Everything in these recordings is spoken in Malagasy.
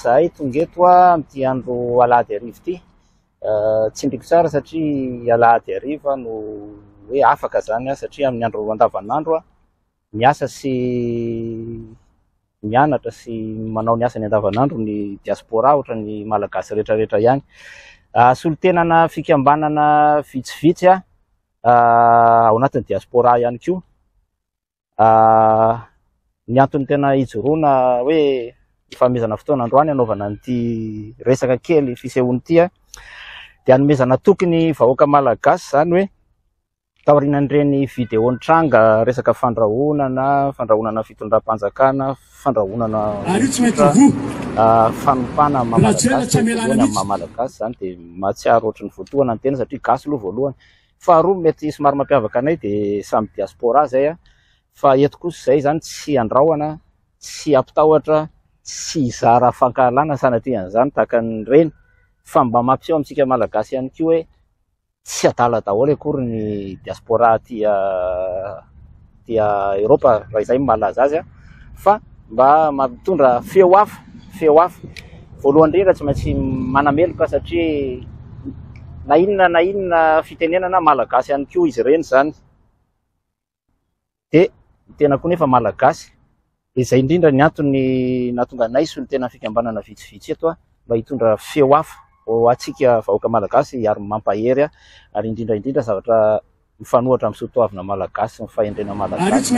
zahay tonga eto amin'ity andro alahady arivo ity. Tsy ndriko tsara satria alahady ariva no hoe afaka zany satria amin'ny andro andavanandro miasa sy mianatra sy manao ny asany andavanandro ny diaspora ohatra ny malagasy rehetrarehetra ihany. Solotenana fikambanana vitsivitsy ao anatin'ny diaspora ihany koa. Ny antony tena hijoroana hoe ifanomezana fotoana androany anaovana an'ity resaka kely fisehoany ity dia hanomezana tokony vahoaka malagasy zany hoe taorinan'ireny videon-tranga resaka fandrahonana fitondram-panjakana, fandrahonana fanompana malagasy amin'ny malagasy zany dia mahatsiaro ohatry ny voatoana ny tena satria gasy aloha voalohany. Faharoa mety somary mampiavaka anay dia samy diaspora zay fa eto kosa zay zany tsy andrahoana, tsy ampitahotra, tsy hizara fankahalana sanatria an'izany tahaka an'ireny fa mba mampiseho amintsika malagasy ihany koa hoe tsy adala daholo akory ny diaspora tia Eropa raha izay malaza azy fa mba mampitondra feo hafa. Voalohany indrindra tsy maintsy manameloka satria na inona fitenenana malagasy ihany koa izy ireny zany dia tena koa nefa malagasy. Izay indrindra ny antony nahatonga anay solotena fikambanana vitsivitsy eto mba hitondra feo hafa ho antsika vahoaka malagasy ary mampahery ary indrindra zavatra mifanohitra amin'ny soatoavina malagasy sy ny fahendrena malagasy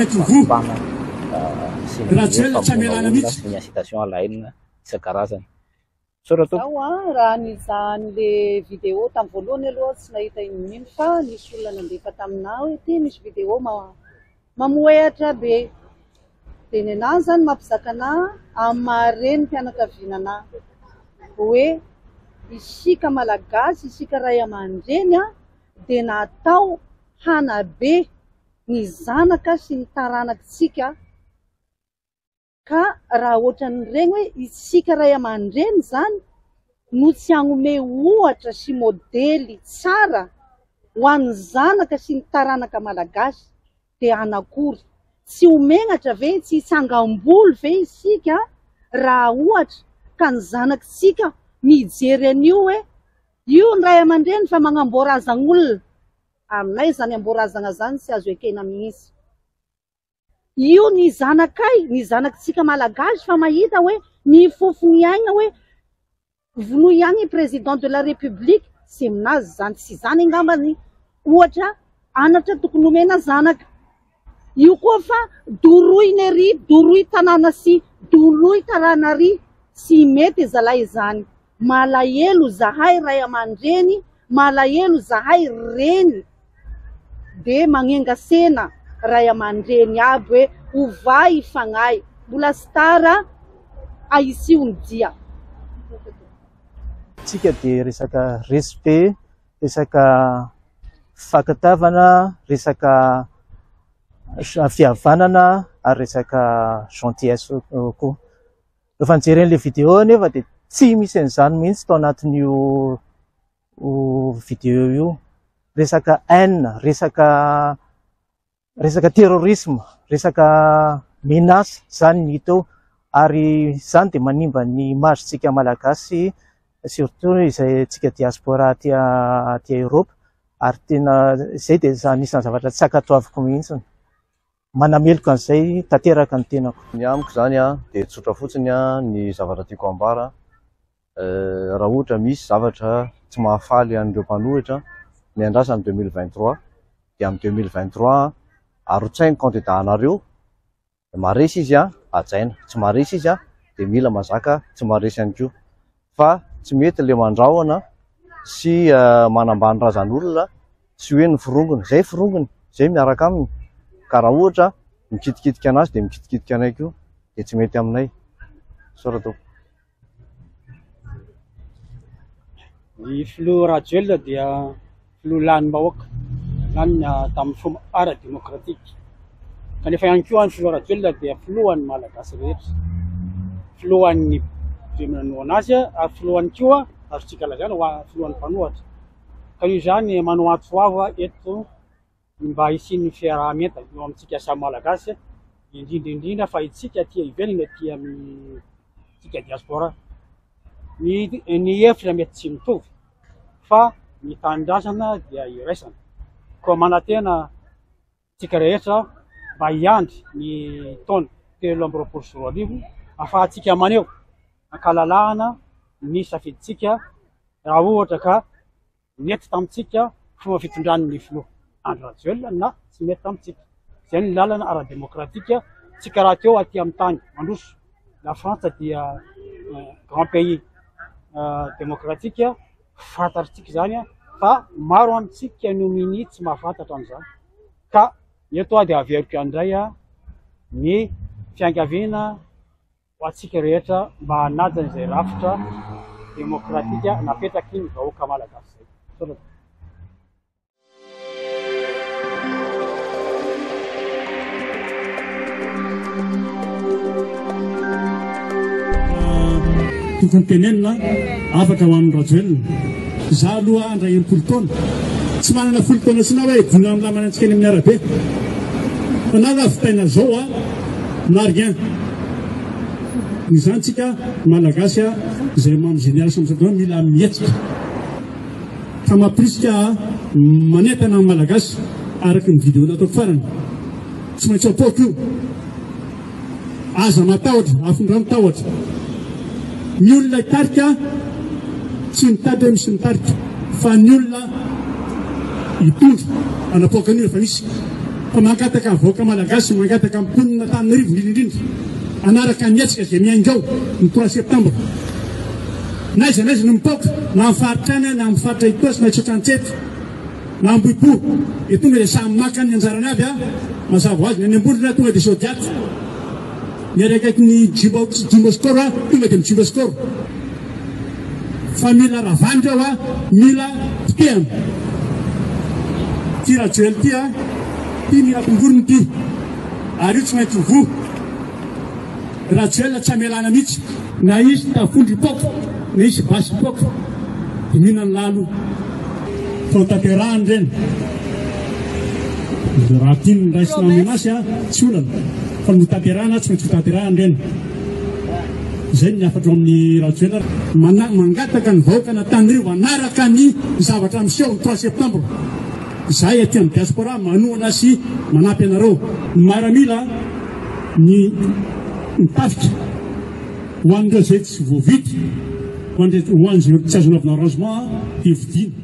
sy ny incitation à la haine isan-karazany. Raha nizahan'le vidéo tamin'ny voalohany aloha tsy nahita inon'ino fa nisy olona nandefa taminahy hoe ity misy vidéo mamoehatra be dia ny anahy zany mampizaka anahy amin'ny mahareny mpianakaviana hoe isika malagasy, isika ray aman-dreny dia natao hanabe ny zanaka sy ny taranakitsika ka raha ohatran'ireny hoe isika ray aman-dreny zany no tsy hanome ohatra sy modely tsara ho an'ny zanaka sy ny taranaka malagasy dia anakory? Tsy homenatra ve, tsy hitsangam-bolo ve isika raha ohatra ka ny zanakitsika mijery an'io hoe io ny ray aman-dreny fa magnamboarazan'olona. Aminay zany amboarazana zany tsy azo ekena mihitsy. Io ny zanakay, ny zanakitsika malagasy fa mahita hoe ny fofony aina hoe vono ihany président de la république sy aminazy zany tsy zany angambany ohatra anatra tokony omena zanaka. Io koa fa doroy nery, doroy tanàna sy doroy taranary sy mety zalahy izany. Malahelo zahay ray aman-dreny, malahelo zahay reny dia magnengasena ray aman-dreny aby hoe ovay ifagnahy, mbola sy tara ahisiony dia. Tsika dia resaka respect, resaka fakatavana, resaka fihavanana ary resaka gentillesse koa. Rehefa nijeren'ilay vidéo nefa dia tsy misy an'izany mihitsy tao anatin'io vidéo io. Resaka haine, resaka terrorisme, resaka menace zany ny hita eo ary zany dia manimba ny imagintsika malagasy surtout izay tsika diaspora aty Eropa ary tena izay dia anisan'ny zavatra tsy ankatoaviko mihitsy. Manameloka an'izay tanteraka ny tenako. Ny amiko zany dia tsotra fotsiny ny zavatra tiako ambara. Raha ohatra misy zavatra tsy mahafaly an'ireo mpanohitra ny andrasa amin'ny 2023 dia amin'ny 2023 arotsainy candidat anareo maresy izy hajaina, tsy maresy izy dia mila mazaka tsy maresy ihany koa fa tsy mety ilay mandrahona sy manambany razan'olona sy hoe ny firongony, izay firongony izay miaraka aminy ka raha ohatra mikitikitika anazy dia mikitikitika anay koa dia tsy mety aminay. Soratao. Ny filoha Rajoelina dia filoha lanim-bahoaka lanina tamin'ny fomba ara-demokratika. Kanefa ihany koa ny filoha Rajoelina dia filohan'ny malagasy rehetra, filohan'ny manao anazy ary filohan'ny koa azontsika lazaina ho filohan'ny mpanohatra. Ka io zany manao antsoava eto mba hisian'ny fiaraha-mienta eo amintsika samy malagasy indrindra fa itsika aty ivelany aty amin'ny tsika diaspora ny hevitra mety tsy mitovy fa ny tanindrazana dia iraisana koa manantena tsika rehetra mba hiandry ny taona 2024 ahafahantsika maneho ankalalahana ny safiditsika raha ohatra ka mety tamitsika fomba fitondran'ny filoha Andry Rajoelina na tsy mety tamitsika. Zay ny lalana ara-demokratika tsika raha teo aty amin'ny tany mandroso. La France dia grand pays démocratique fantatritsika zany fa maro amintsika no mini tsy mahafantatra an'izany ka eto dia averiko andray ny fiangaviana ho antsika rehetra mba hanaja izay rafitra demokratika napetraky ny vahoaka malagasy zay. Tokony tenenina afaka ho an'ny Rajoelina. Za aloha andray impolo taona tsy manana folo taona sy na hoe vona amin'ny lamana antsika eny amin'ny arabe fa na lavitaina zao na rien izany tsika malagasy izay mamy général samsatoa mila mihetsika ka mampirisika manentana amin'ny malagasy araky ny vidéo nataoko farany tsy maintsy apoaka io aza matahotra afondra mitahotra ny olona hitarika tsy mitady hoe misy mitarika fa ny olona hitondra anapoaka ny olona fa misy fa mangataka vahoaka malagasy mangataka amponina Antananarivo indrindrindrindra anaraka mihetsika zay miaingao ny 3 septembre naiza naiza no mipoaka na mifaritra any na mifaritra itosy na itsotrantsety na amboipo tonga dia samy maka ny anjarany aby mazava ho azy ny any ambolina tonga dia sodiaty ny araikaiky ny Jimboscor tonga dia Jimboscor fa mila ravandra mila pitehana ty Rajoelina ty mila tongorony ty ary io tsy maintsy vo Rajoelina tsy amelana mihitsy na izy tafondry poka na izy basy poka dia mihinany lalo fanatanterahany reny raha tiany raisina aminazy tsy olana fa notanterahana tsy maintsy hotanterahany reny zay ny afatro amin'ny Rajoelina mangataka ny vahoaka n'Antananarivo anaraka ny zavatra miseho ny 3 septembre zay aty amin'ny diaspora manohana sy manampy anareo ny miaramila ny mitafika ho an'ireo zay tsy voavity ho an'izay tsy azonavina arrangement dia vidiana